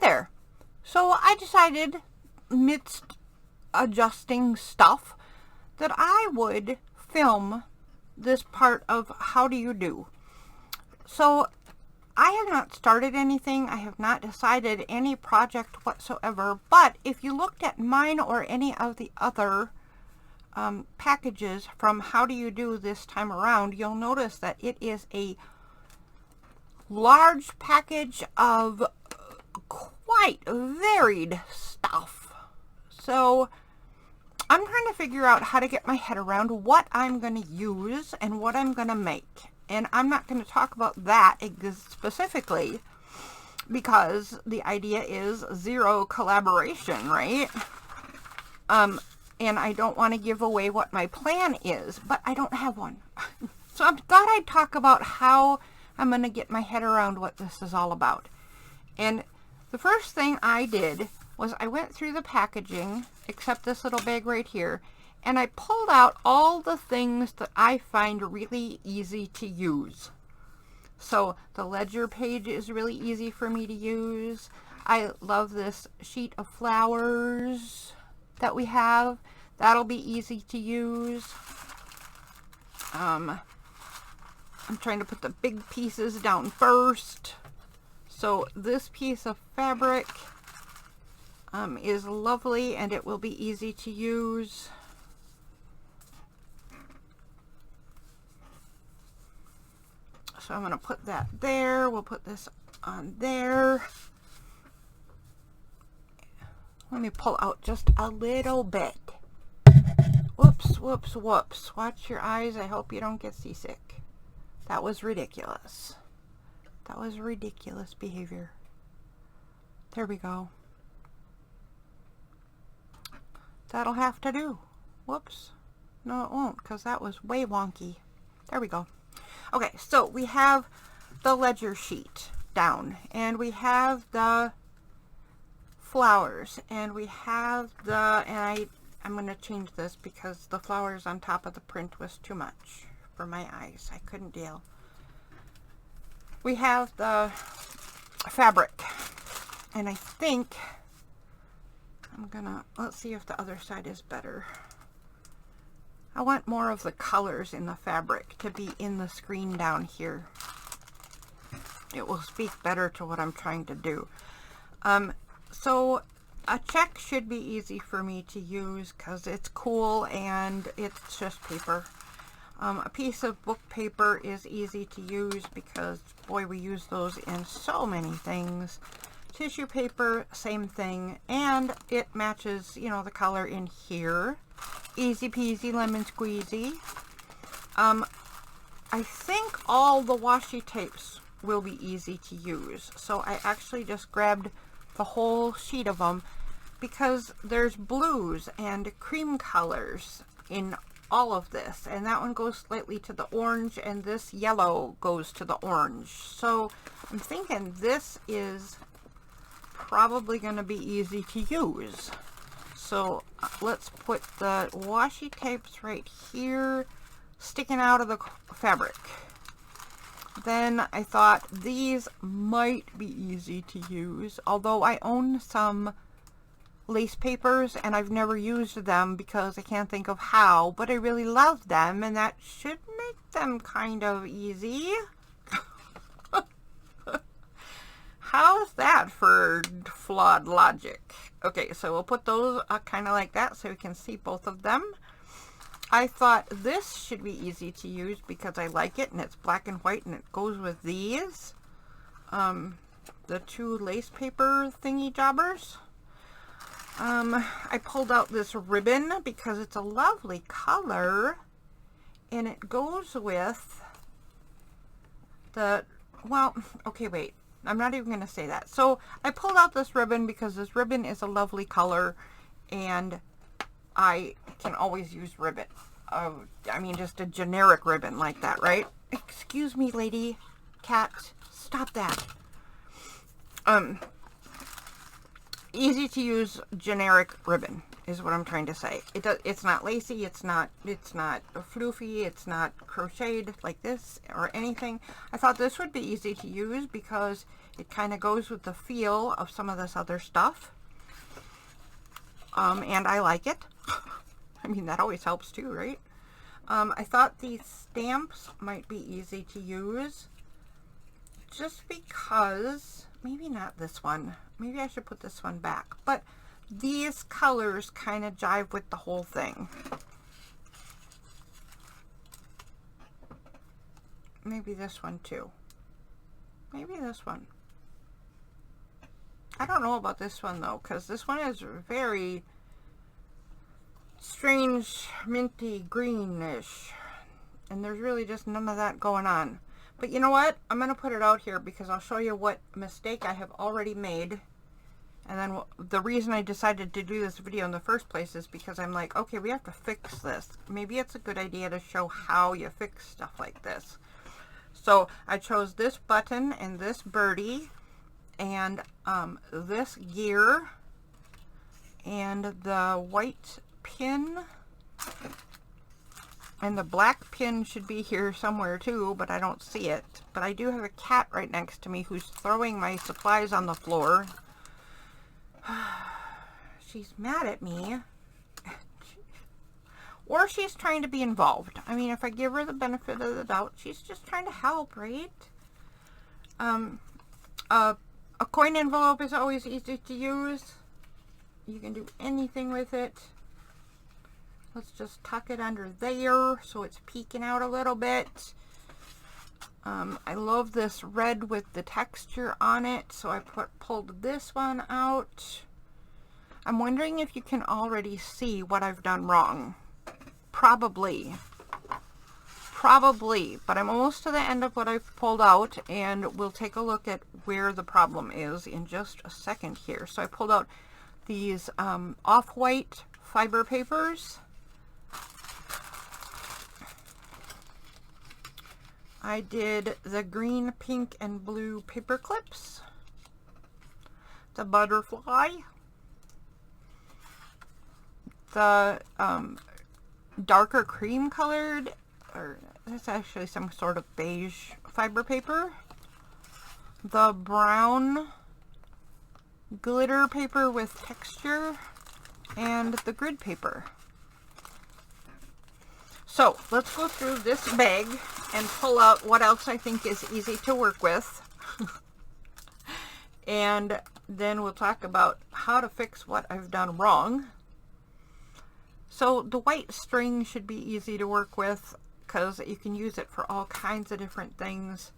Hi there. So I decided, amidst adjusting stuff, that I would film this part of How Do You Do. So I have not started anything. I have not decided any project whatsoever. But if you looked at mine or any of the other packages from How Do You Do this time around, you'll notice that it is a large package of quite varied stuff. So I'm trying to figure out how to get my head around what I'm going to use and what I'm going to make. And I'm not going to talk about that specifically because the idea is zero collaboration, right? And I don't want to give away what my plan is, but I don't have one. So I thought I'd talk about how I'm going to get my head around what this is all about. And the first thing I did was I went through the packaging, except this little bag right here, and I pulled out all the things that I find really easy to use. So the ledger page is really easy for me to use. I love this sheet of flowers that we have. That'll be easy to use. I'm trying to put the big pieces down first. So this piece of fabric is lovely and it will be easy to use. So I'm going to put that there. We'll put this on there. Let me pull out just a little bit. Whoops, whoops, whoops. Watch your eyes. I hope you don't get seasick. That was ridiculous. That was ridiculous behavior. There we go. That'll have to do. Whoops. No, it won't, because that was way wonky. There we go. Okay, so we have the ledger sheet down, and we have the flowers, and we have the, and I'm going to change this because the flowers on top of the print was too much for my eyes. I couldn't deal. We have the fabric, and I think I'm gonna, let's see if the other side is better. I want more of the colors in the fabric to be in the screen down here. It will speak better to what I'm trying to do. So a check should be easy for me to use because it's cool and it's just paper. A piece of book paper is easy to use because, boy, we use those in so many things. Tissue paper, same thing, and it matches, you know, the color in here. Easy peasy lemon squeezy. I think all the washi tapes will be easy to use, so I actually just grabbed the whole sheet of them because there's blues and cream colors in all of this, and that one goes slightly to the orange and this yellow goes to the orange. So I'm thinking this is probably going to be easy to use. So let's put the washi tapes right here sticking out of the fabric. Then I thought these might be easy to use, although I own some lace papers and I've never used them because I can't think of how, but I really love them and that should make them kind of easy. How's that for flawed logic? Okay, so we'll put those kind of like that so we can see both of them. I thought this should be easy to use because I like it and it's black and white and it goes with these. The two lace paper thingy jobbers. I pulled out this ribbon because it's a lovely color and it goes with the, well, okay, wait. I'm not even going to say that. So I pulled out this ribbon because this ribbon is a lovely color and I can always use ribbon. I mean, just a generic ribbon like that, right? Excuse me, lady cat. Stop that. Easy to use generic ribbon. is what I'm trying to say. It's not lacy, it's not floofy, it's not crocheted like this or anything. I thought this would be easy to use because it kind of goes with the feel of some of this other stuff. And I like it. I mean, that always helps too, right? I thought these stamps might be easy to use just because, maybe not this one. Maybe I should put this one back, but these colors kind of jive with the whole thing. Maybe this one too. Maybe this one. I don't know about this one though, because this one is very strange minty greenish, and there's really just none of that going on. But you know what? I'm going to put it out here because I'll show you what mistake I have already made. And then the reason I decided to do this video in the first place is because I'm like, okay, we have to fix this. Maybe it's a good idea to show how you fix stuff like this. So I chose this button and this birdie and this gear and the white pin. And the black pin should be here somewhere too, but I don't see it. But I do have a cat right next to me who's throwing my supplies on the floor. She's mad at me. Or she's trying to be involved. I mean, if I give her the benefit of the doubt, she's just trying to help, right? A coin envelope is always easy to use. You can do anything with it. Let's just tuck it under there so it's peeking out a little bit. I love this red with the texture on it, so I pulled this one out. I'm wondering if you can already see what I've done wrong. Probably, but I'm almost to the end of what I've pulled out, and we'll take a look at where the problem is in just a second here. So I pulled out these off-white fiber papers. I did the green, pink, and blue paper clips, the butterfly, the darker cream colored, or that's actually some sort of beige fiber paper, the brown glitter paper with texture, and the grid paper. So let's go through this bag and pull out what else I think is easy to work with. And then we'll talk about how to fix what I've done wrong. So the white string should be easy to work with because you can use it for all kinds of different things.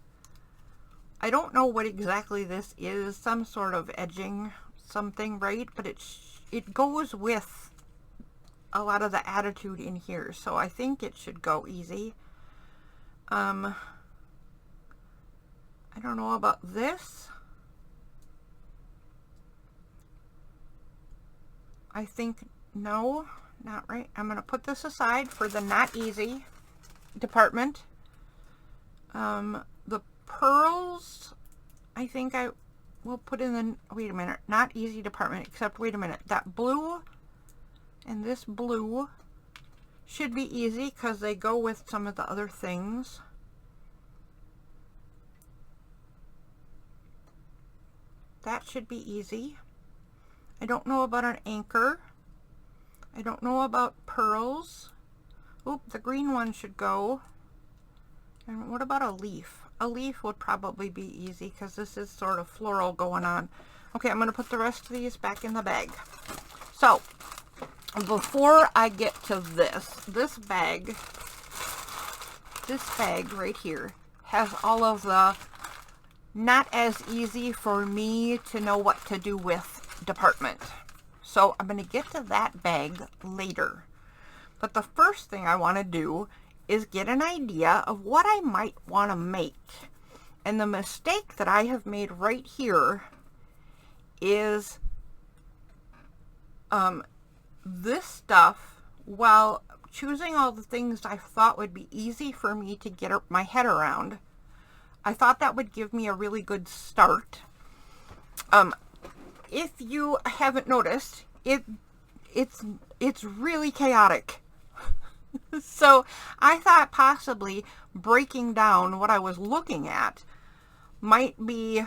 I don't know what exactly this is, some sort of edging something, right? But it goes with a lot of the attitude in here, so I think it should go easy. I don't know about this. I think no, not right. I'm going to put this aside for the not easy department. The pearls, I think I will put in the, wait a minute, not easy department, except wait a minute, that blue and this blue should be easy because they go with some of the other things. That should be easy. I don't know about an anchor. I don't know about pearls. Oop, the green one should go. And what about a leaf? A leaf would probably be easy because this is sort of floral going on. Okay, I'm going to put the rest of these back in the bag. So, before I get to this bag right here has all of the not as easy for me to know what to do with department. So I'm going to get to that bag later. But the first thing I want to do is get an idea of what I might want to make. And the mistake that I have made right here is this stuff, while choosing all the things I thought would be easy for me to get my head around, I thought that would give me a really good start. If you haven't noticed, it's really chaotic. So I thought possibly breaking down what I was looking at might be,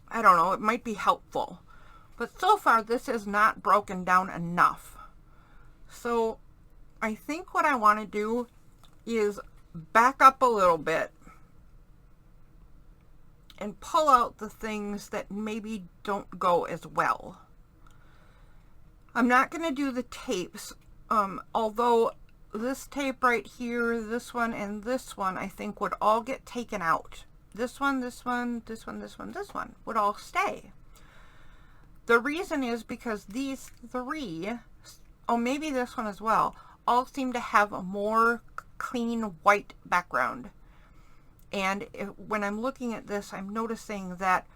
I don't know, it might be helpful. But so far this is not broken down enough. So I think what I want to do is back up a little bit and pull out the things that maybe don't go as well. I'm not going to do the tapes, although this tape right here, this one, and this one, I think would all get taken out. This one, this one, this one, this one, this one would all stay. The reason is because these three, oh, maybe this one as well, all seem to have a more clean white background. And when I'm looking at this, I'm noticing that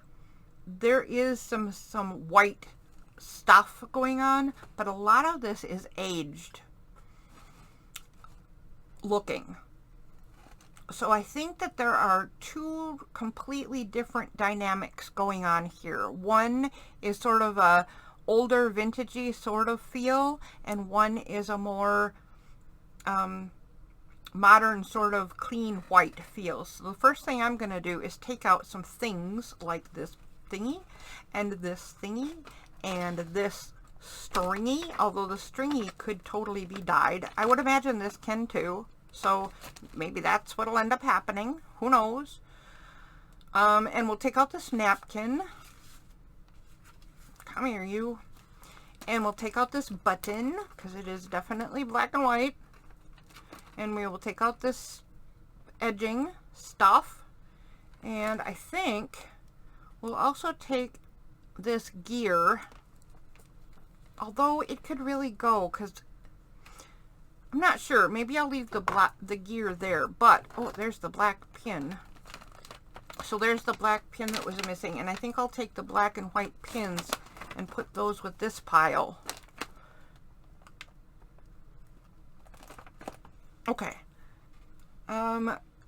there is some white stuff going on, but a lot of this is aged looking. So I think that there are two completely different dynamics going on here. One is sort of a older vintagey sort of feel, and one is a more modern sort of clean white feel. So the first thing I'm going to do is take out some things like this thingy and this thingy and this stringy, although the stringy could totally be dyed. I would imagine this can too. So maybe that's what'll end up happening. Who knows? And we'll take out this napkin. Come here, you. And we'll take out this button, because it is definitely black and white. And we will take out this edging stuff. And I think we'll also take this gear, although it could really go, because I'm not sure. Maybe I'll leave the gear there, but oh, there's the black pin. So there's the black pin that was missing, and I think I'll take the black and white pins and put those with this pile. Okay.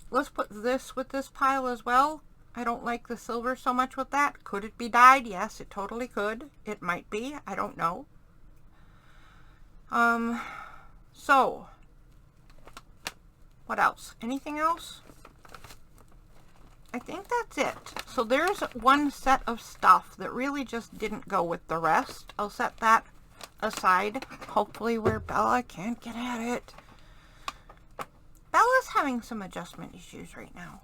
Let's put this with this pile as well. I don't like the silver so much with that. Could it be dyed? Yes, it totally could. It might be. I don't know. So, what else? Anything else? I think that's it. So there's one set of stuff that really just didn't go with the rest. I'll set that aside, hopefully where Bella can't get at it. Bella's having some adjustment issues right now.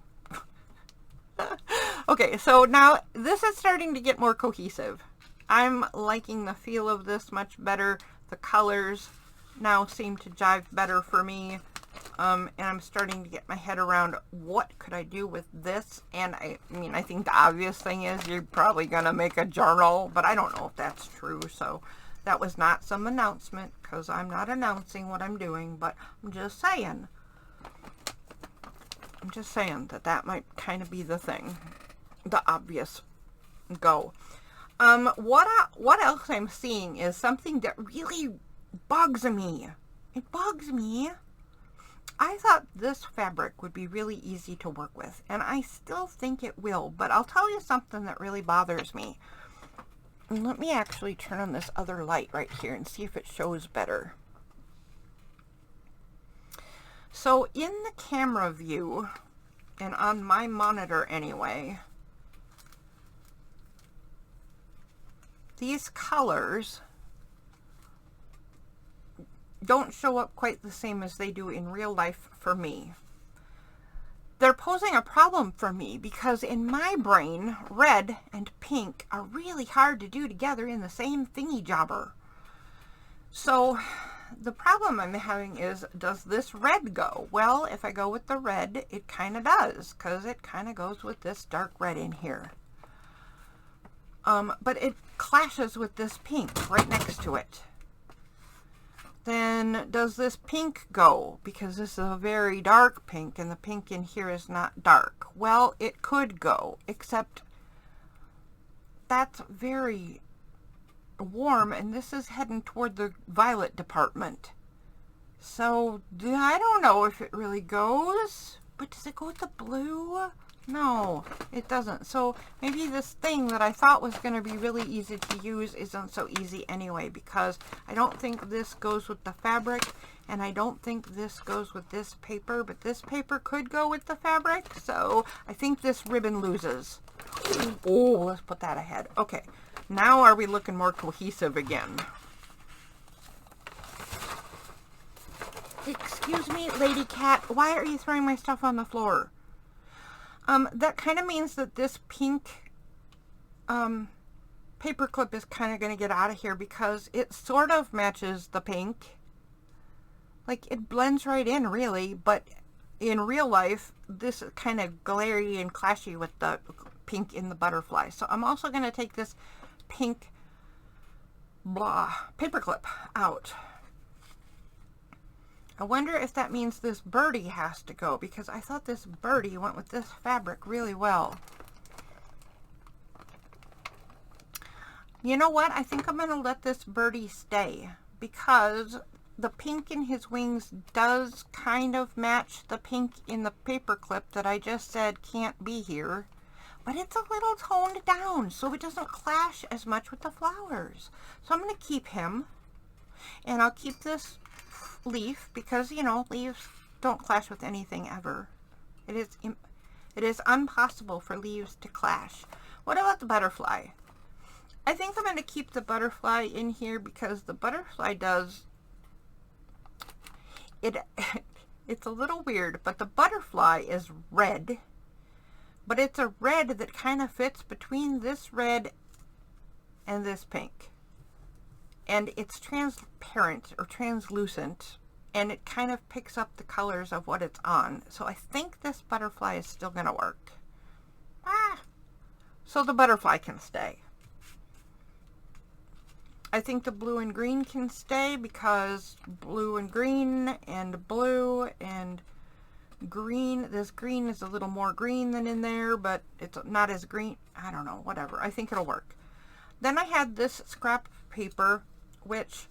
Okay, so now this is starting to get more cohesive. I'm liking the feel of this much better. The colors now seem to jive better for me. And I'm starting to get my head around what could I do with this. And I mean, I think the obvious thing is you're probably going to make a journal, but I don't know if that's true. So that was not some announcement, because I'm not announcing what I'm doing, but I'm just saying. I'm just saying that that might kind of be the thing. The obvious go. What else I'm seeing is something that really bugs me. It bugs me. I thought this fabric would be really easy to work with, and I still think it will, but I'll tell you something that really bothers me. And let me actually turn on this other light right here and see if it shows better. So in the camera view, and on my monitor anyway, these colors don't show up quite the same as they do in real life for me. They're posing a problem for me because in my brain, red and pink are really hard to do together in the same thingy jobber. So the problem I'm having is, does this red go? Well, if I go with the red, it kind of does, because it kind of goes with this dark red in here. But it clashes with this pink right next to it. Then does this pink go? Because this is a very dark pink and the pink in here is not dark. Well, it could go, except that's very warm and this is heading toward the violet department. So I don't know if it really goes, but does it go with the blue? No, it doesn't. So maybe this thing that I thought was going to be really easy to use isn't so easy anyway, because I don't think this goes with the fabric, and I don't think this goes with this paper, but this paper could go with the fabric, so I think this ribbon loses. Oh, let's put that ahead. Okay, now are we looking more cohesive again? Excuse me, lady cat, why are you throwing my stuff on the floor? That kind of means that this pink paper clip is kind of going to get out of here, because it sort of matches the pink. Like, it blends right in, really, but in real life, this is kind of glary and clashy with the pink in the butterfly. So I'm also going to take this pink paper clip out. I wonder if that means this birdie has to go, because I thought this birdie went with this fabric really well. You know what? I think I'm going to let this birdie stay, because the pink in his wings does kind of match the pink in the paper clip that I just said can't be here. But it's a little toned down, so it doesn't clash as much with the flowers. So I'm going to keep him, and I'll keep this leaf, because, you know, leaves don't clash with anything ever. It is impossible for leaves to clash. What about the butterfly? I think I'm going to keep the butterfly in here, because the butterfly does it. It's a little weird, but the butterfly is red, but it's a red that kind of fits between this red and this pink. And it's transparent or translucent, and it kind of picks up the colors of what it's on. So I think this butterfly is still going to work. So the butterfly can stay. I think the blue and green can stay, because blue and green and blue and green. This green is a little more green than in there, but it's not as green. I don't know, whatever. I think it'll work. Then I had this scrap paper, which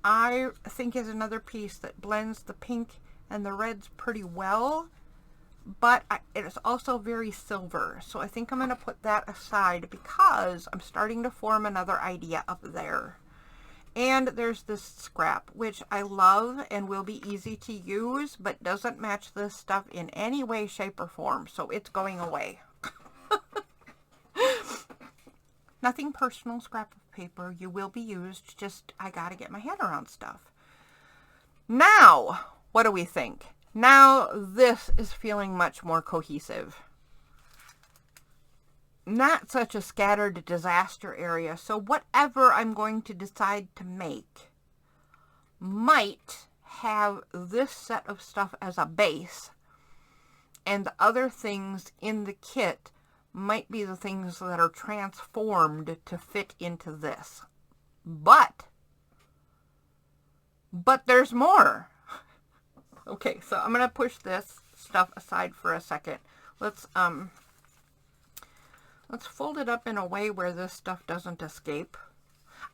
I think is another piece that blends the pink and the reds pretty well, but it is also very silver. So I think I'm going to put that aside, because I'm starting to form another idea up there. And there's this scrap, which I love and will be easy to use, but doesn't match this stuff in any way, shape, or form. So it's going away. Nothing personal, scrap of paper. You will be used. Just, I gotta get my head around stuff. Now, what do we think? Now this is feeling much more cohesive. Not such a scattered disaster area. So whatever I'm going to decide to make might have this set of stuff as a base, and the other things in the kit might be the things that are transformed to fit into this. But there's more. Okay, so I'm going to push this stuff aside for a second. Let's fold it up in a way where this stuff doesn't escape.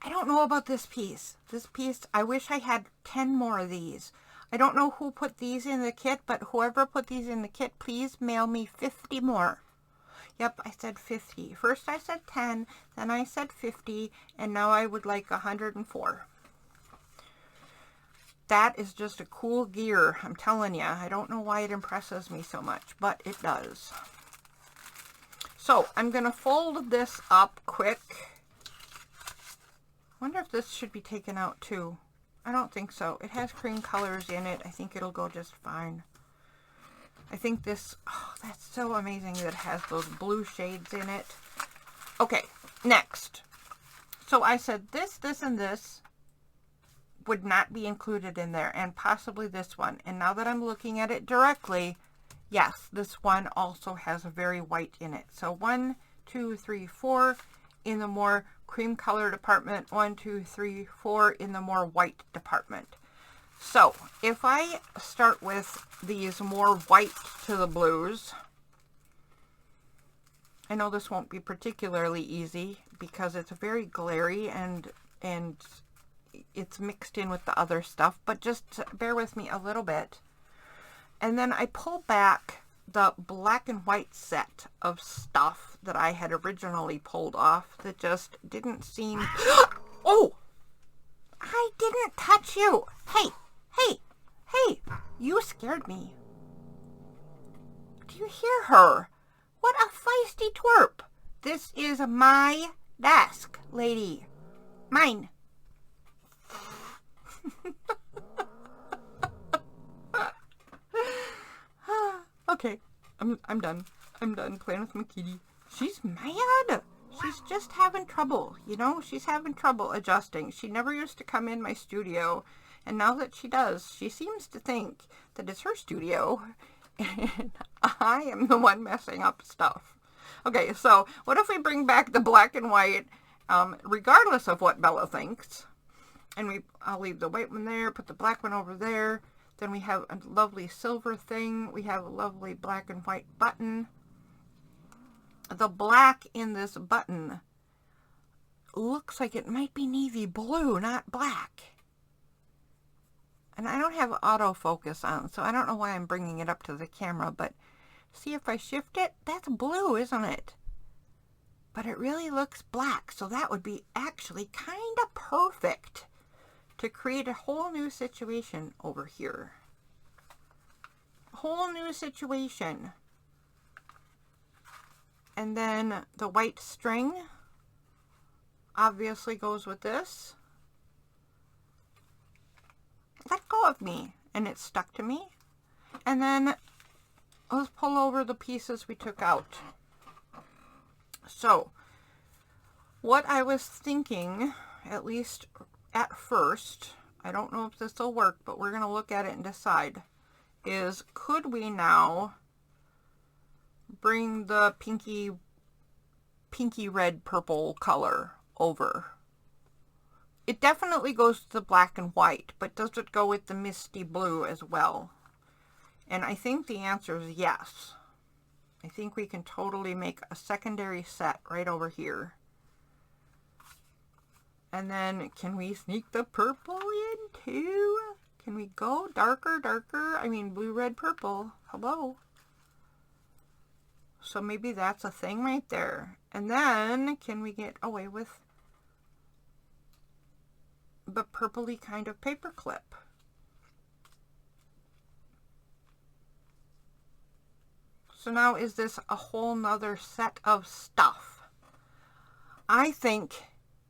I don't know about this piece. This piece, I wish I had 10 more of these. I don't know who put these in the kit, but whoever put these in the kit, please mail me 50 more. Yep, I said 50. First I said 10, then I said 50, and now I would like 104. That is just a cool gear, I'm telling you. I don't know why it impresses me so much, but it does. So I'm going to fold this up quick. I wonder if this should be taken out too. I don't think so. It has cream colors in it. I think it'll go just fine. I think this, oh, that's so amazing that it has those blue shades in it. Okay, next. So I said this, and this would not be included in there, and possibly this one. And now that I'm looking at it directly, yes, this one also has a very white in it. So 1, 2, 3, 4 in the more cream color department, 1, 2, 3, 4 in the more white department. So if I start with these more white to the blues, I know this won't be particularly easy because it's very glary and it's mixed in with the other stuff, but just bear with me a little bit. And then I pull back the black and white set of stuff that I had originally pulled off that just didn't seem... Oh! I didn't touch you! Hey! Hey! Hey! You scared me. Do you hear her? What a feisty twerp! This is my desk, lady. Mine. Okay, I'm done. I'm done playing with my kitty. She's mad. She's just having trouble, you know? She's having trouble adjusting. She never used to come in my studio, and now that she does, she seems to think that it's her studio, and I am the one messing up stuff. Okay, so what if we bring back the black and white, regardless of what Bella thinks, and I'll leave the white one there, put the black one over there. Then we have a lovely silver thing. We have a lovely black and white button. The black in this button looks like it might be navy blue, not black. And I don't have autofocus on, so I don't know why I'm bringing it up to the camera, but see if I shift it? That's blue, isn't it? But it really looks black, so that would be actually kind of perfect to create a whole new situation over here. A whole new situation. And then the white string obviously goes with this. Let go of me. And it stuck to me. And then let's pull over the pieces we took out. So, what I was thinking, at least at first, I don't know if this will work, but we're going to look at it and decide, is could we now bring the pinky red purple color over? It definitely goes to the black and white, but does it go with the misty blue as well? And I think the answer is yes. I think we can totally make a secondary set right over here. And then, can we sneak the purple in too? Can we go darker? I mean, blue, red, purple. Hello. So maybe that's a thing right there. And then, can we get away with the purpley kind of paper clip? So now, is this a whole nother set of stuff? I think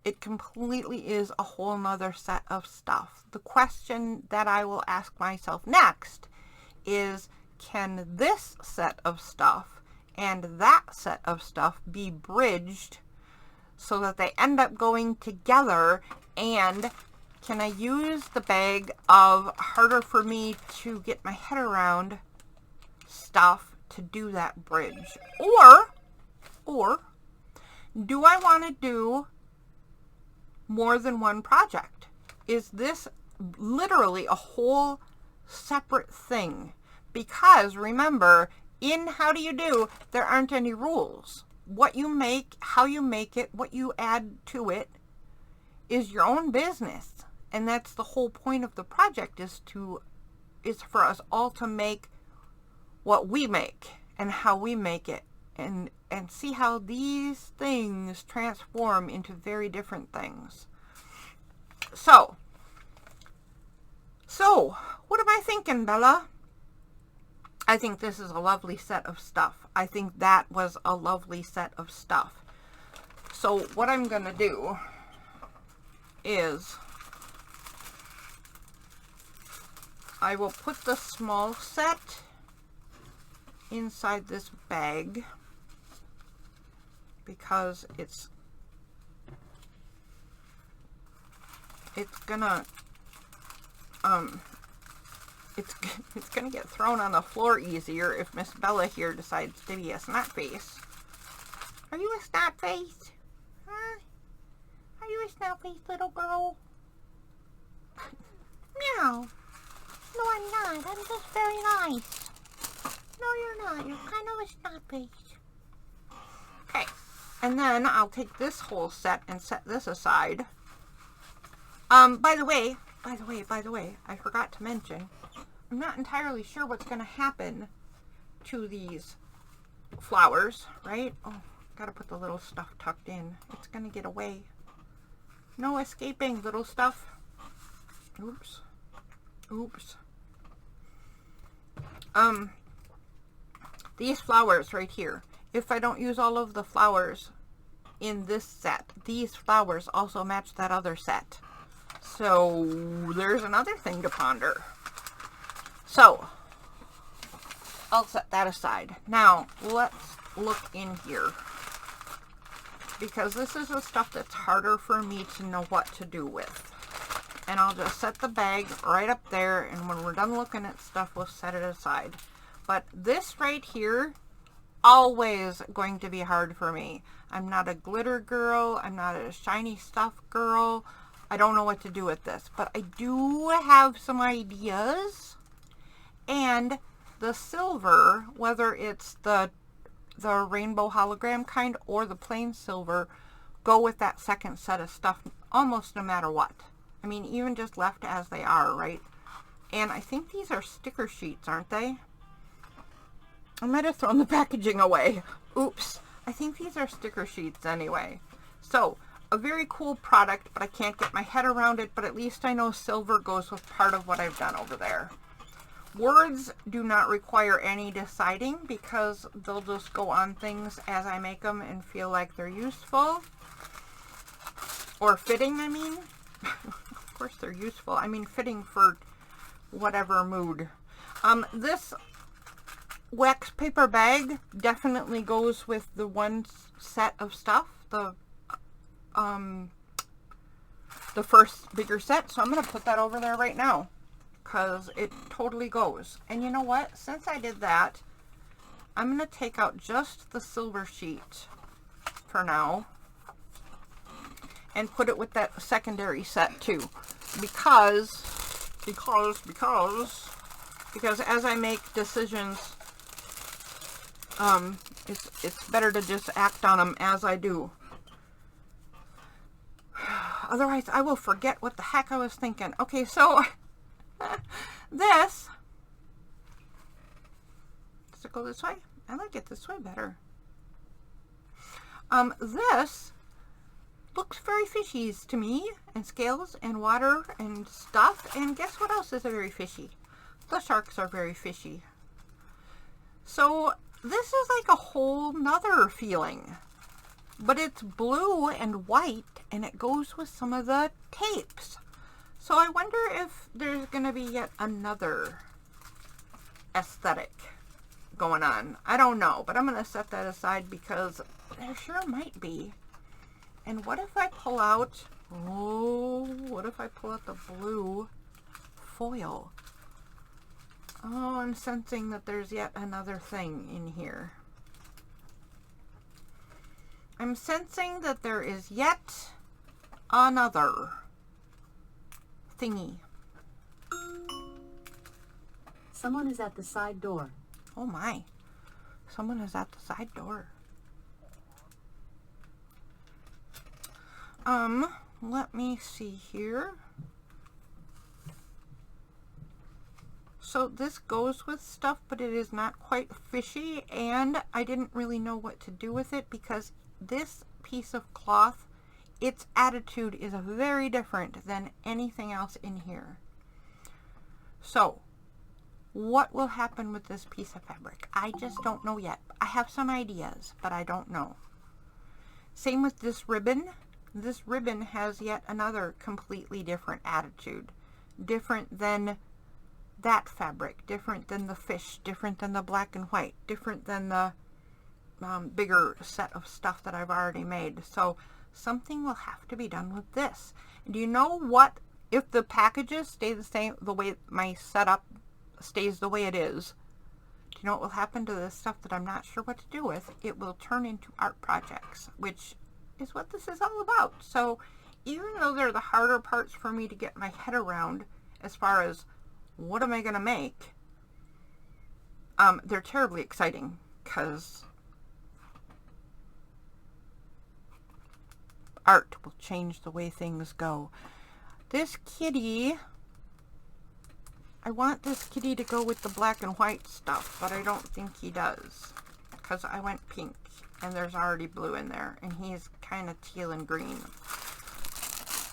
it completely is a whole nother set of stuff. The question that I will ask myself next is, can this set of stuff and that set of stuff be bridged so that they end up going together? And can I use the bag of harder for me to get my head around stuff to do that bridge? Or do I want to do more than one project? Is this literally a whole separate thing? Because remember, in How Do You Do, there aren't any rules. What you make, how you make it, what you add to it is your own business. And that's the whole point of the project, is for us all to make what we make and how we make it, and see how these things transform into very different things. So what am I thinking, Bella? I think this is a lovely set of stuff. I think that was a lovely set of stuff. So what I'm going to do is I will put the small set inside this bag because it's gonna it's gonna get thrown on the floor easier if Miss Bella here decides to be a snot face. Are you a snot face? Huh? Are you a snot face, little girl? Meow. No, I'm not. I'm just very nice. No, you're not. You're kind of a snot face. Okay. And then I'll take this whole set and set this aside. By the way, I forgot to mention, I'm not entirely sure what's going to happen to these flowers, right? Oh, gotta put the little stuff tucked in. It's gonna get away. No escaping, little stuff. Oops. Oops. These flowers right here. If I don't use all of the flowers in this set, these flowers also match that other set. So there's another thing to ponder. So I'll set that aside. Now let's look in here, because this is the stuff that's harder for me to know what to do with. And I'll just set the bag right up there, and when we're done looking at stuff, we'll set it aside. But this right here, always going to be hard for me. I'm not a glitter girl. I'm not a shiny stuff girl. I don't know what to do with this, but I do have some ideas. And the silver, whether it's the rainbow hologram kind or the plain silver, go with that second set of stuff almost no matter what. I mean, even just left as they are, right? And I think these are sticker sheets, aren't they? I might have thrown the packaging away. Oops. I think these are sticker sheets anyway. So, a very cool product, but I can't get my head around it, but at least I know silver goes with part of what I've done over there. Words do not require any deciding, because they'll just go on things as I make them and feel like they're useful. Or fitting, I mean. Of course they're useful. I mean fitting for whatever mood. This wax paper bag definitely goes with the one set of stuff. The first bigger set. So I'm going to put that over there right now, because it totally goes. And you know what? Since I did that, I'm going to take out just the silver sheet for now and put it with that secondary set too, because as I make decisions, it's better to just act on them as I do. Otherwise, I will forget what the heck I was thinking. Okay, so this, does it go this way? I like it this way better. This looks very fishy to me, and scales and water and stuff. And guess what else is very fishy? The sharks are very fishy. So this is like a whole nother feeling, but it's blue and white, and it goes with some of the tapes. So I wonder if there's going to be yet another aesthetic going on. I don't know, but I'm going to set that aside because there sure might be. And what if I pull out, what if I pull out the blue foil? Oh, I'm sensing that there's yet another thing in here. I'm sensing that there is yet another thingy. Someone is at the side door. Oh my. Someone is at the side door. Let me see here. So this goes with stuff, but it is not quite fishy, and I didn't really know what to do with it because this piece of cloth, its attitude is very different than anything else in here. So what will happen with this piece of fabric? I just don't know yet. I have some ideas, but I don't know. Same with this ribbon. This ribbon has yet another completely different attitude. Different than that fabric. Different than the fish. Different than the black and white. Different than the bigger set of stuff that I've already made. So something will have to be done with this. Do you know what? If the packages stay the same, the way my setup stays the way it is, do you know what will happen to this stuff that I'm not sure what to do with? It will turn into art projects, which is what this is all about. So even though they're the harder parts for me to get my head around as far as what am I going to make, they're terribly exciting because art will change the way things go. This kitty I want this kitty to go with the black and white stuff, but I don't think he does. Because I went pink, and there's already blue in there, and he's kind of teal and green.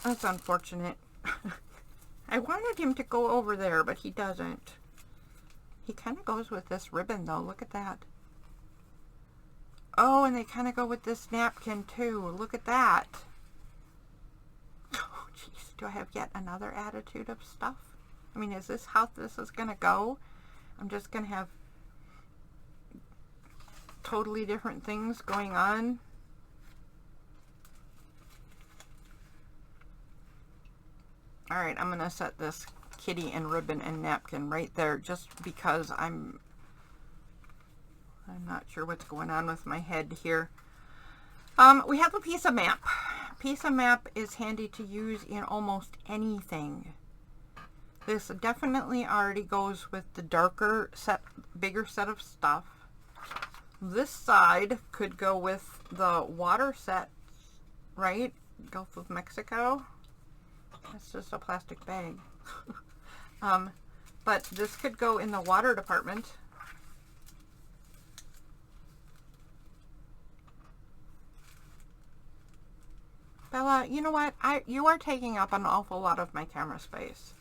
That's unfortunate. I wanted him to go over there, but he doesn't. He kind of goes with this ribbon, though. Look at that. Oh, and they kind of go with this napkin, too. Look at that. Oh, jeez. Do I have yet another attitude of stuff? I mean, is this how this is going to go? I'm just going to have totally different things going on. All right, I'm going to set this kitty and ribbon and napkin right there just because I'm not sure what's going on with my head here. We have a piece of map. Piece of map is handy to use in almost anything. This definitely already goes with the darker set, bigger set of stuff. This side could go with the water set, right? Gulf of Mexico. That's just a plastic bag. But this could go in the water department. Bella, you know what? You are taking up an awful lot of my camera space.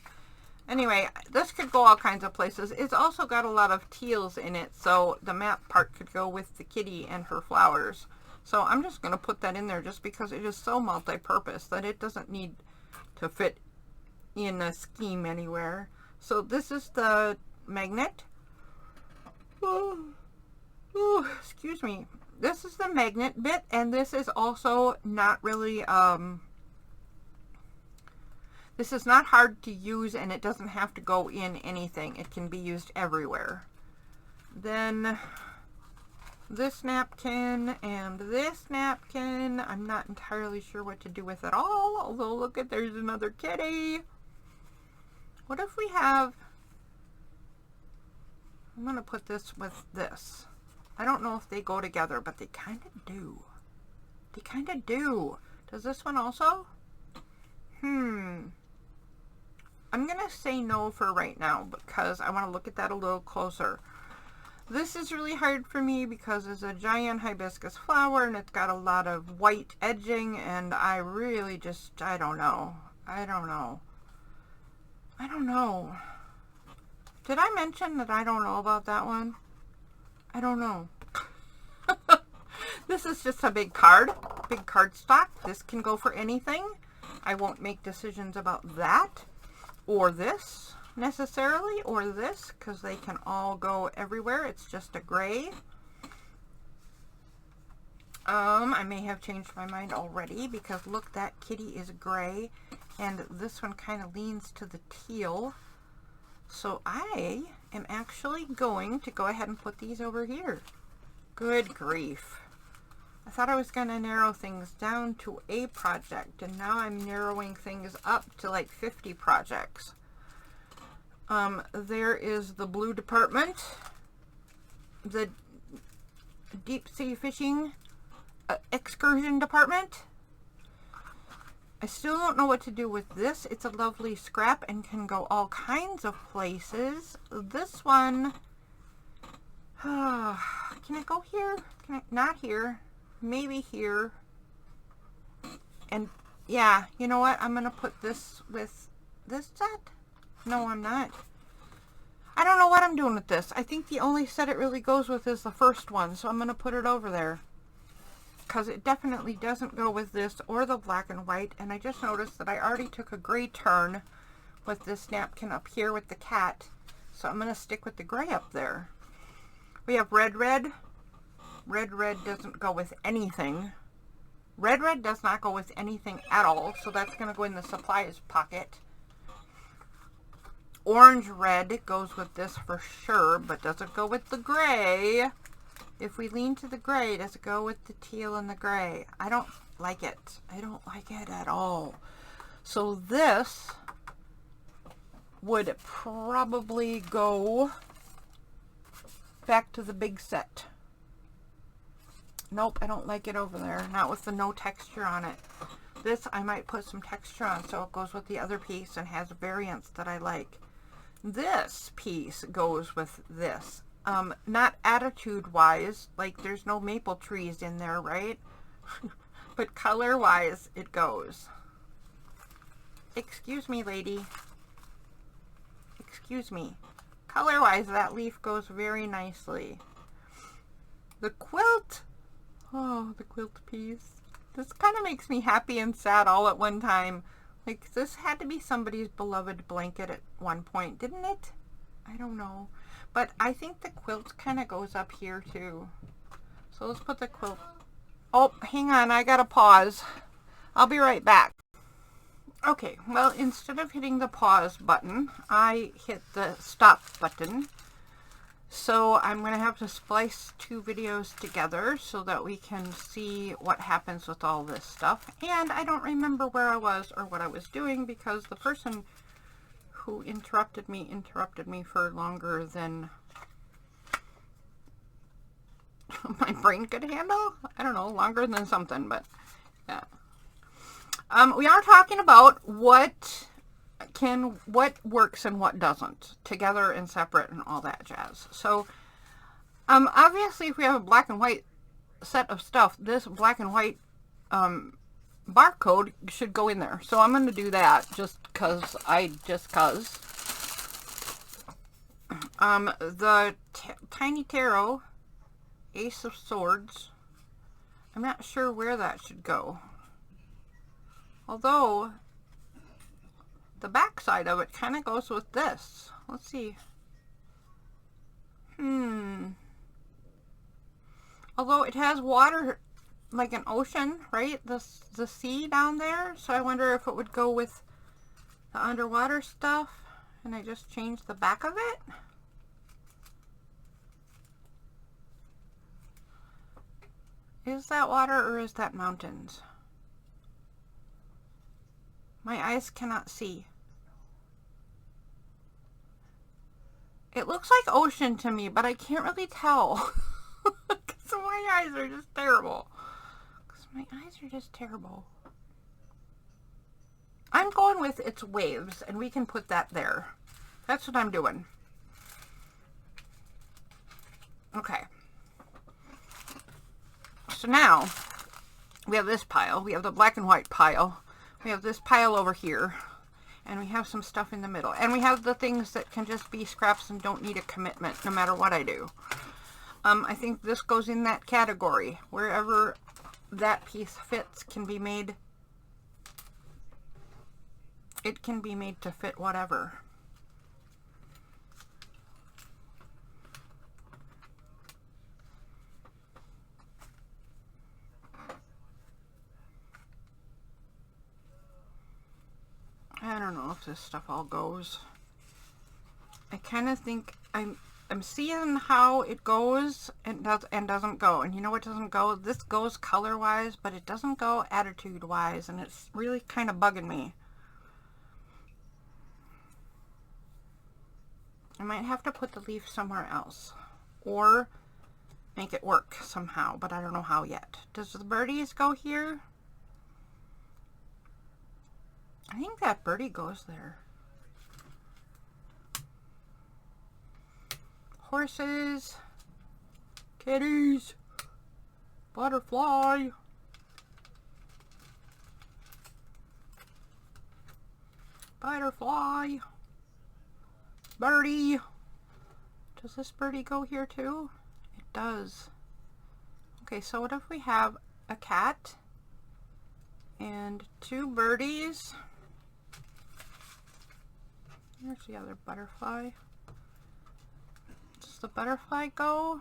Anyway, this could go all kinds of places. It's also got a lot of teals in it, so the map part could go with the kitty and her flowers. So I'm just going to put that in there just because it is so multi-purpose that it doesn't need to fit in a scheme anywhere. So this is the magnet. Oh, excuse me. This is the magnet bit, and this is also not really, this is not hard to use, and it doesn't have to go in anything. It can be used everywhere. Then this napkin and this napkin, I'm not entirely sure what to do with it all, although look at, there's another kitty. What if we have, I'm going to put this with this. I don't know if they go together, but they kind of do. They kind of do. Does this one also? I'm going to say no for right now because I want to look at that a little closer. This is really hard for me because it's a giant hibiscus flower and it's got a lot of white edging, and I really just, I don't know. I don't know. Did I mention that I don't know about that one? I don't know. This is just a big card stock. This can go for anything. I won't make decisions about that or this necessarily, or this, because they can all go everywhere. It's just a gray. I may have changed my mind already because look, that kitty is gray and this one kind of leans to the teal. So I am actually going to go ahead and put these over here. Good grief. I thought I was going to narrow things down to a project, and now I'm narrowing things up to like 50 projects. There is the blue department, the deep sea fishing excursion department. I still don't know what to do with this. It's a lovely scrap and can go all kinds of places. This one, can it go here? Can it not here? Maybe here. And yeah, you know what? I'm going to put this with this set. No, I'm not. I don't know what I'm doing with this. I think the only set it really goes with is the first one, so I'm going to put it over there. Because it definitely doesn't go with this or the black and white. And I just noticed that I already took a gray turn with this napkin up here with the cat. So I'm going to stick with the gray up there. We have red, red. Red, red doesn't go with anything. Red, red does not go with anything at all. So that's going to go in the supplies pocket. Orange red goes with this for sure, but doesn't go with the gray. If we lean to the gray, does it go with the teal and the gray? I don't like it. I don't like it at all. So this would probably go back to the big set. Nope, I don't like it over there. Not with the no texture on it. This I might put some texture on so it goes with the other piece and has variants that I like. this piece goes with this. Not attitude-wise, like there's no maple trees in there, right? But color-wise, it goes. Excuse me, lady. Excuse me. Color-wise, that leaf goes very nicely. The quilt. Oh, the quilt piece. This kind of makes me happy and sad all at one time. Like, this had to be somebody's beloved blanket at one point, didn't it? I don't know. But I think the quilt kind of goes up here, too. So let's put the quilt... Oh, hang on. I gotta pause. I'll be right back. Okay, well, instead of hitting the pause button, I hit the stop button. So I'm going to have to splice two videos together so that we can see what happens with all this stuff. And I don't remember where I was or what I was doing because the person who interrupted me for longer than my brain could handle. I don't know, longer than something, but yeah. We are talking about what works and what doesn't, together and separate and all that jazz. So, obviously if we have a black and white set of stuff, this black and white barcode should go in there. So I'm going to do that just because. The Tiny Tarot, Ace of Swords, I'm not sure where that should go. Although, the back side of it kind of goes with this. Let's see. Although it has water, like an ocean, right? The sea down there. So I wonder if it would go with the underwater stuff. And I just changed the back of it. Is that water or is that mountains? My eyes cannot see. It looks like ocean to me, but I can't really tell. Because my eyes are just terrible. I'm going with its waves, and we can put that there. That's what I'm doing. Okay. So now, we have this pile. We have the black and white pile. We have this pile over here. And we have some stuff in the middle. And we have the things that can just be scraps and don't need a commitment no matter what I do. I think this goes in that category. Wherever that piece fits can be made. It can be made to fit whatever. I don't know if this stuff all goes. I kind of think I'm seeing how it goes and doesn't go. And you know what doesn't go? This goes color-wise, but it doesn't go attitude-wise, and it's really kind of bugging me. I might have to put the leaf somewhere else, or make it work somehow, but I don't know how yet. Does the birdies go here? I think that birdie goes there. Horses, kitties, butterfly, butterfly, birdie. Does this birdie go here too? It does. Okay, so what if we have a cat and two birdies? Here's the other butterfly. Does the butterfly go?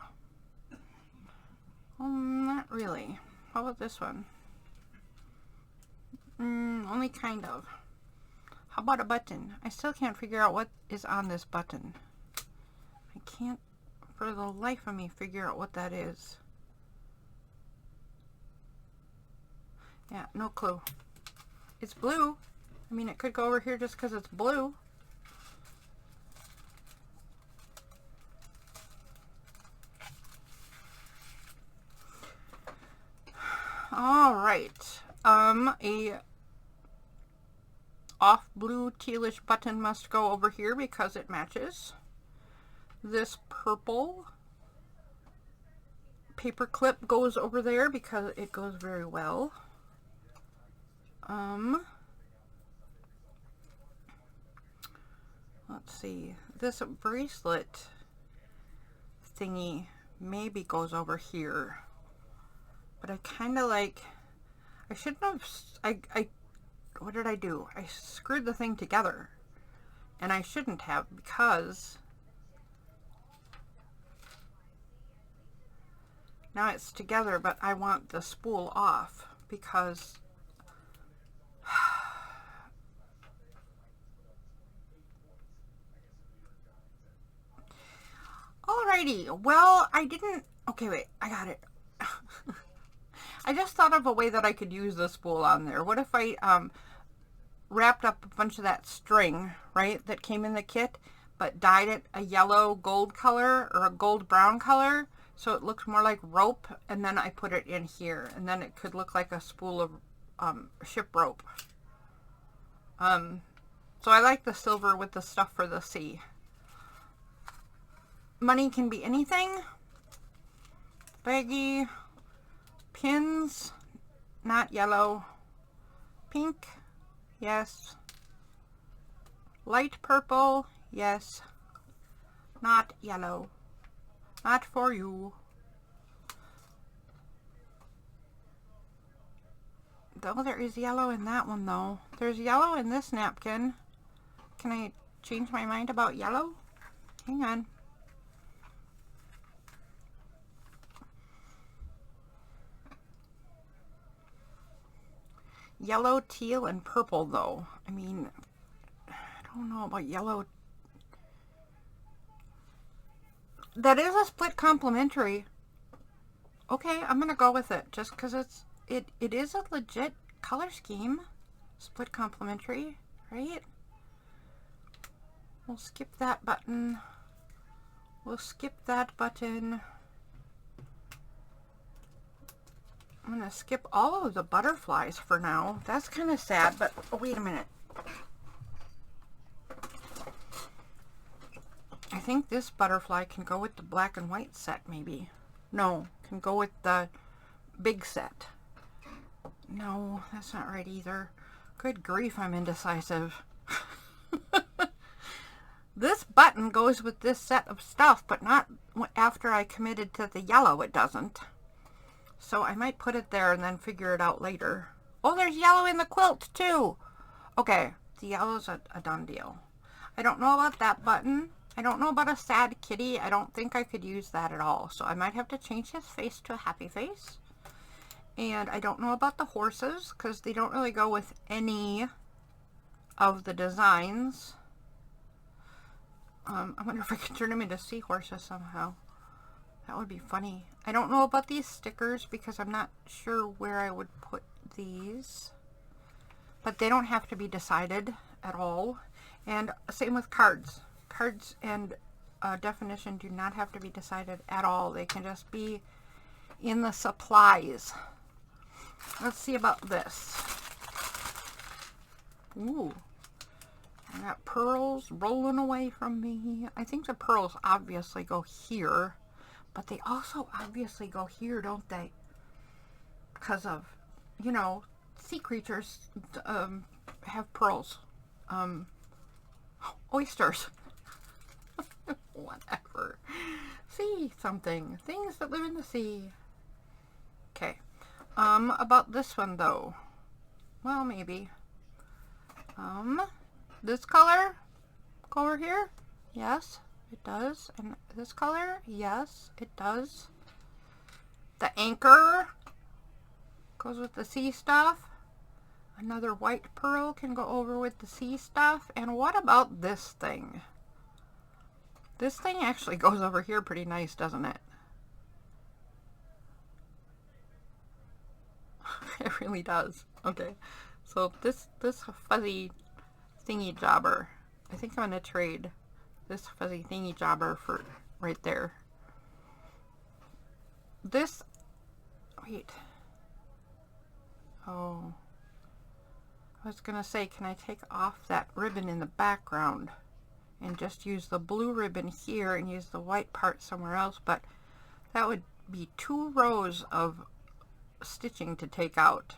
Not really. How about this one? Only kind of. How about a button? I still can't figure out what is on this button. I can't for the life of me figure out what that is. Yeah, no clue. It's blue. I mean, it could go over here just because it's blue. All right. off blue tealish button must go over here because it matches. This purple paper clip goes over there because it goes very well. Let's see, this bracelet thingy maybe goes over here, but I kind of like, I shouldn't have, what did I do? I screwed the thing together, and I shouldn't have, because now it's together, but I want the spool off because alrighty, well, I didn't, okay, wait, I got it. I just thought of a way that I could use the spool on there. What if I wrapped up a bunch of that string, right, that came in the kit, but dyed it a yellow gold color or a gold brown color so it looks more like rope, and then I put it in here, and then it could look like a spool of ship rope. So I like the silver with the stuff for the sea. Money can be anything. Baggy. Pins, not yellow. Pink, yes. Light purple, yes. Not yellow. Not for you. Though there is yellow in that one though. There's yellow in this napkin. Can I change my mind about yellow? Hang on. Yellow, teal, and purple though. I mean, I don't know about yellow. That is a split complementary. Okay, I'm gonna go with it just because it is a legit color scheme. Split complementary, right? We'll skip that button. We'll skip that button. I'm gonna skip all of the butterflies for now. That's kind of sad, but oh, wait a minute. I think this butterfly can go with the black and white set, maybe. No, can go with the big set. No, that's not right either. Good grief, I'm indecisive. This button goes with this set of stuff, but not after I committed to the yellow, it doesn't. So I might put it there and then figure it out later. Oh, there's yellow in the quilt too. Okay, the yellow's a done deal. I don't know about that button. I don't know about a sad kitty. I don't think I could use that at all. So I might have to change his face to a happy face. And I don't know about the horses because they don't really go with any of the designs. I wonder if I could turn them into seahorses somehow. That would be funny. I don't know about these stickers because I'm not sure where I would put these. But they don't have to be decided at all. And same with cards. Cards and definition do not have to be decided at all. They can just be in the supplies. Let's see about this. Ooh. I got pearls rolling away from me. I think the pearls obviously go here. But they also obviously go here, don't they? Because of, you know, sea creatures have pearls. Oysters. Whatever. Sea something. Things that live in the sea. Okay. About this one though. Well, maybe. This color? Go over here? Yes. It does. And this color? Yes, it does. The anchor goes with the sea stuff. Another white pearl can go over with the sea stuff. And what about this thing? This thing actually goes over here pretty nice, doesn't it? It really does. Okay. So this fuzzy thingy jobber, I think I'm going to trade this fuzzy thingy jobber for right there. This, wait. Oh. I was gonna say, can I take off that ribbon in the background and just use the blue ribbon here and use the white part somewhere else? But that would be 2 rows of stitching to take out.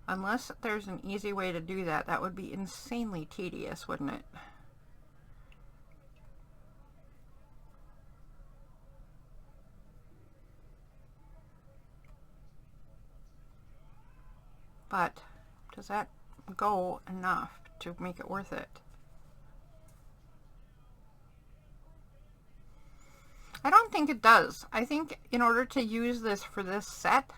Unless there's an easy way to do that, that would be insanely tedious, wouldn't it? But does that go enough to make it worth it? I don't think it does. I think in order to use this for this set,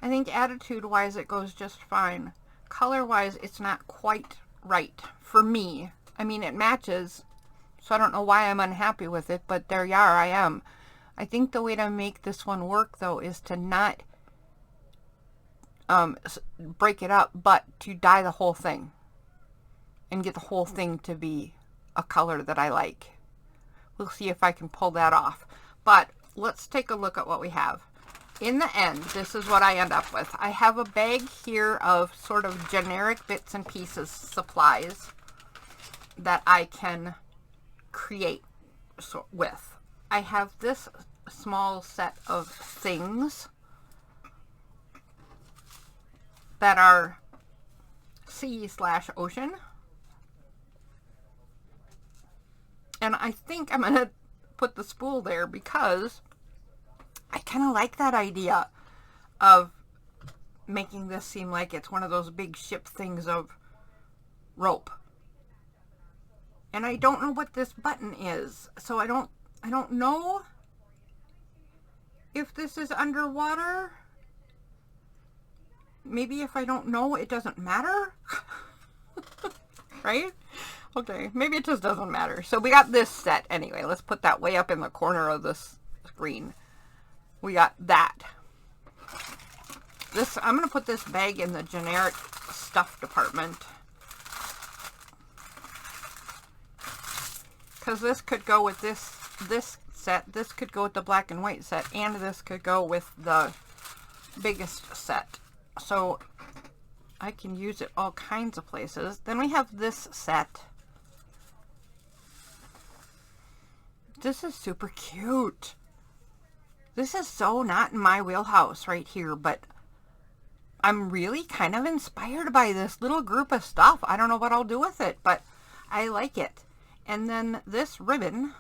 I think attitude-wise it goes just fine. Color-wise, it's not quite right for me. I mean, it matches, so I don't know why I'm unhappy with it, but there you are, I am. I think the way to make this one work, though, is to not break it up, but to dye the whole thing and get the whole thing to be a color that I like. We'll see if I can pull that off. But let's take a look at what we have. In the end, this is what I end up with. I have a bag here of sort of generic bits and pieces supplies that I can create with. I have this small set of things that are sea/ocean. And I think I'm going to put the spool there because I kind of like that idea of making this seem like it's one of those big ship things of rope. And I don't know what this button is, so I don't know if this is underwater. Maybe if I don't know, it doesn't matter. Right? Okay, maybe it just doesn't matter. So we got this set anyway. Let's put that way up in the corner of this screen. We got that. This, I'm going to put this bag in the generic stuff department. Because this could go with this set. This could go with the black and white set. And this could go with the biggest set. So I can use it all kinds of places. Then we have this set. This is super cute. This is so not in my wheelhouse right here, but I'm really kind of inspired by this little group of stuff. I don't know what I'll do with it, but I like it. And then this ribbon,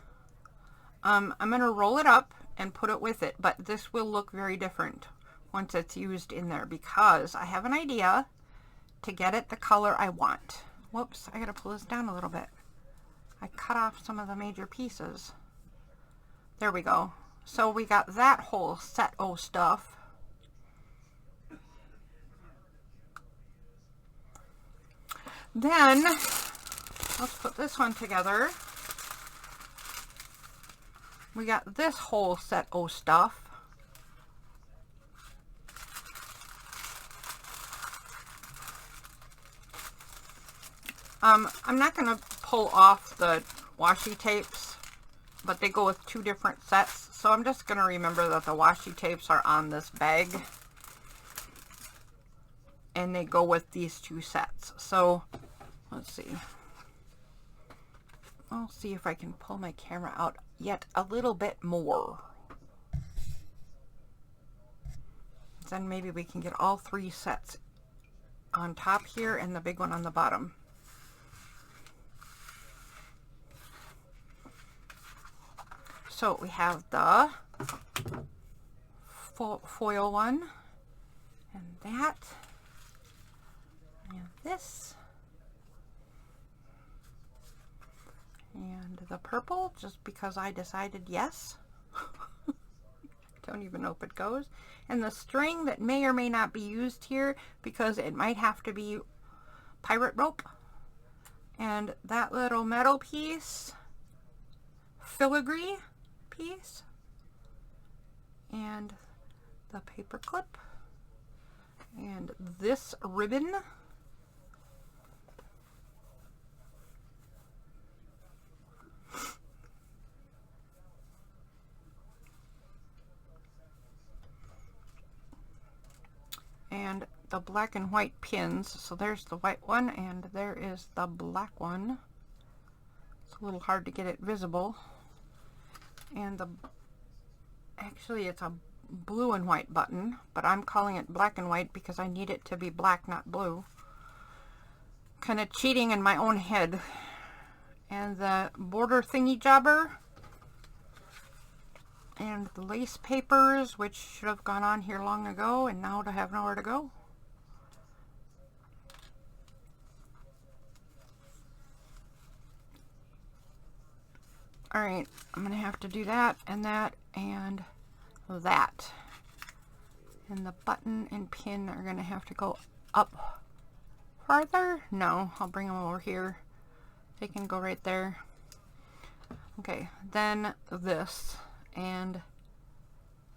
I'm going to roll it up and put it with it, but this will look very different once it's used in there because I have an idea to get it the color I want. Whoops, I gotta pull this down a little bit. I cut off some of the major pieces. There we go. So we got that whole set of stuff. Then let's put this one together. We got this whole set of stuff. I'm not going to pull off the washi tapes, but they go with 2 different sets. So I'm just going to remember that the washi tapes are on this bag. And they go with these 2 sets. So let's see. I'll see if I can pull my camera out yet a little bit more. Then maybe we can get all 3 sets on top here and the big one on the bottom. So we have the foil one, and that, and this, and the purple, just because I decided yes. Don't even know if it goes. And the string that may or may not be used here because it might have to be pirate rope. And that little metal piece, filigree piece, and the paper clip, and this ribbon, and the black and white pins. So there's the white one and there is the black one. It's a little hard to get it visible. And actually it's a blue and white button, but I'm calling it black and white because I need it to be black, not blue. Kind of cheating in my own head. And the border thingy jobber. And the lace papers, which should have gone on here long ago and now to have nowhere to go. Alright, I'm going to have to do that and that and that. And the button and pin are going to have to go up farther. No, I'll bring them over here. They can go right there. Okay, then this and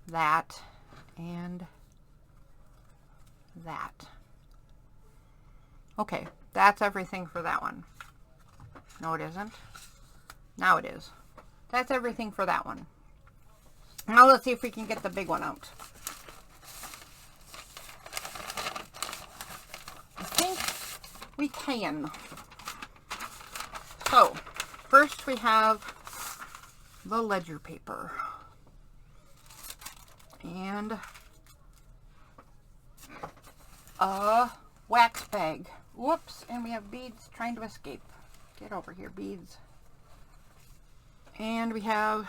that and that. Okay, that's everything for that one. No, it isn't. Now it is. That's everything for that one. Now let's see if we can get the big one out. I think we can. So, first we have the ledger paper. And a wax bag. Whoops, and we have beads trying to escape. Get over here, beads. And we have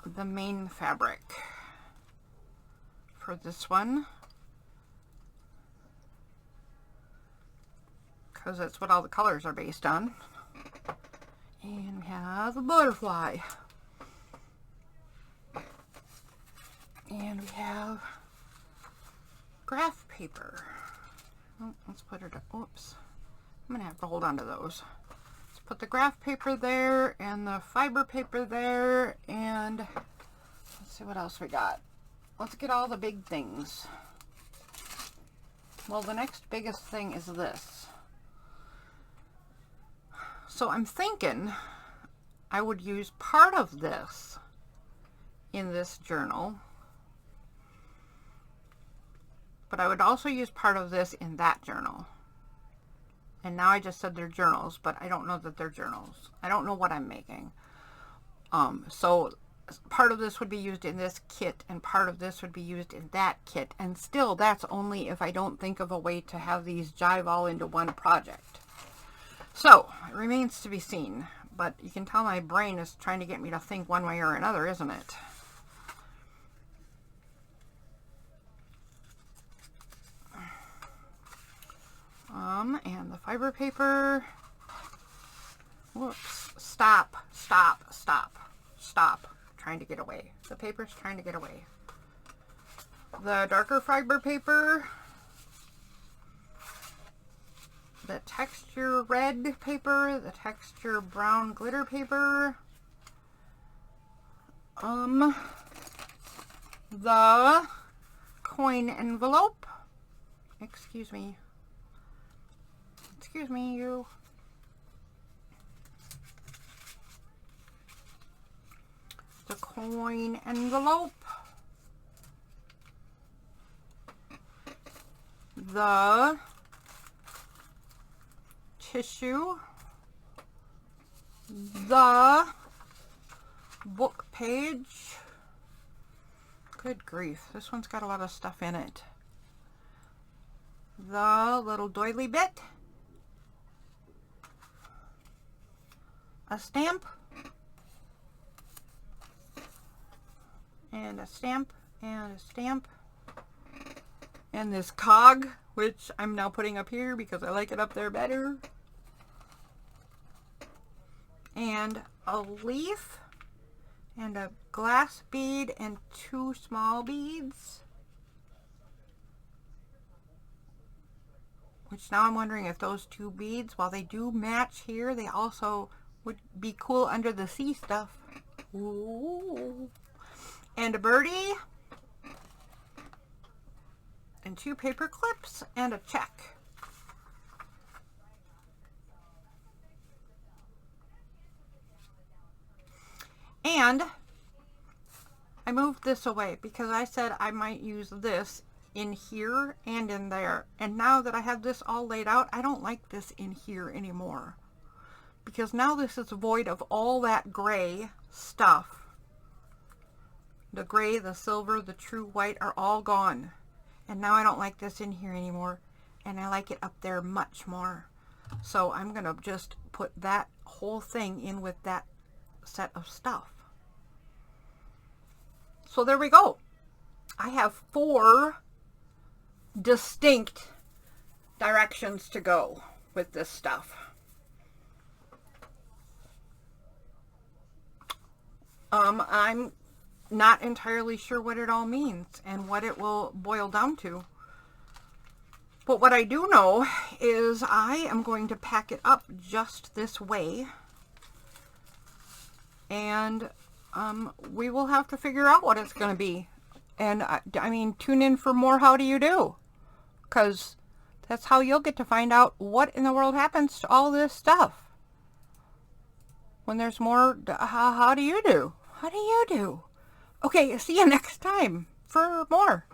the main fabric for this one, because that's what all the colors are based on. And we have a butterfly. And we have graph paper. Oh, let's put it up. Oops. I'm going to have to hold on to those. Let's put the graph paper there and the fiber paper there. And let's see what else we got. Let's get all the big things. Well, the next biggest thing is this. So I'm thinking I would use part of this in this journal, but I would also use part of this in that journal. And now I just said they're journals, but I don't know that they're journals. I don't know what I'm making. So part of this would be used in this kit and part of this would be used in that kit. And still, that's only if I don't think of a way to have these jive all into one project. So, it remains to be seen, but you can tell my brain is trying to get me to think one way or another, isn't it? And the fiber paper. Whoops. Stop. Trying to get away. The paper's trying to get away. The darker fiber paper. The texture red paper, the texture brown glitter paper, the coin envelope, excuse me, you, the coin envelope, the tissue, the book page. Good grief, this one's got a lot of stuff in it. The little doily bit, a stamp, and a stamp, and a stamp, and this cog, which I'm now putting up here because I like it up there better. And a leaf and a glass bead and 2 small beads, which now I'm wondering if those 2 beads, while they do match here, they also would be cool under the sea stuff. Ooh. And a birdie and 2 paper clips and a check. And I moved this away because I said I might use this in here and in there. And now that I have this all laid out, I don't like this in here anymore. Because now this is void of all that gray stuff. The gray, the silver, the true white are all gone. And now I don't like this in here anymore. And I like it up there much more. So I'm going to just put that whole thing in with that set of stuff. So there we go. I have 4 distinct directions to go with this stuff. I'm not entirely sure what it all means and what it will boil down to. But what I do know is I am going to pack it up just this way. And we will have to figure out what it's going to be. And I mean, tune in for more How Do You Do? Because that's how you'll get to find out what in the world happens to all this stuff. When there's more, how do you do? How do you do? Okay, see you next time for more.